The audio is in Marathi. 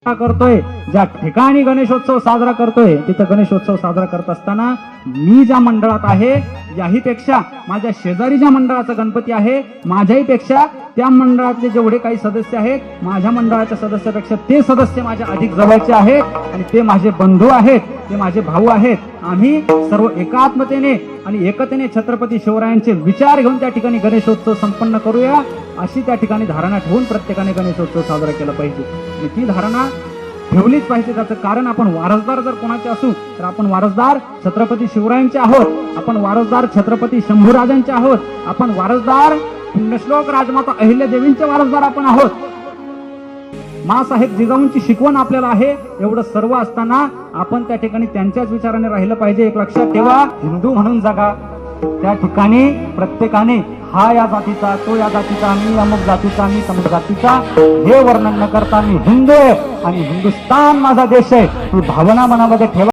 करतोय, ज्या ठिकाणी गणेशोत्सव साजरा करतोय तिथं गणेशोत्सव साजरा करत असताना मी ज्या मंडळात आहे याहीपेक्षा माझ्या शेजारी ज्या मंडळाचा गणपती आहे माझ्याही पेक्षा त्या मंडळातले जेवढे काही सदस्य आहेत माझ्या मंडळाच्या सदस्यापेक्षा ते सदस्य माझ्या अधिक जवळचे आहेत आणि ते माझे बंधू आहेत, ते माझे भाऊ आहेत. आम्ही सर्व एकात्मतेने आणि एकतेने छत्रपती शिवरायांचे विचार घेऊन त्या ठिकाणी गणेशोत्सव संपन्न करूया अशी त्या ठिकाणी धारणा ठेवून प्रत्येकाने गणेशोत्सव साजरा केला पाहिजे. आणि ती धारणा ठेवलीच पाहिजे. त्याचं कारण आपण वारसदार जर कोणाचे असू तर आपण वारसदार छत्रपती शिवरायांचे आहोत, आपण वारसदार छत्रपती शंभूराजांचे आहोत, आपण वारसदार पुण्यश्लोक राजमाता अहिल्यादेवींचे वारसदार आपण आहोत. माँसाहेब जिजाऊंची शिकवण आपल्याला आहे. एवढं सर्व असताना आपण त्या ठिकाणी त्यांच्याच विचाराने राहिलं पाहिजे. एक लक्षात ठेवा, हिंदू म्हणून जगा. त्या ठिकाणी प्रत्येकाने हा या जातीचा, तो या जातीचा, मी अमुक जातीचा, मी तमुक जातीचा हे वर्णन न करता मी हिंदू आहे आणि हिंदुस्तान माझा देश आहे ही भावना मनामध्ये ठेवा.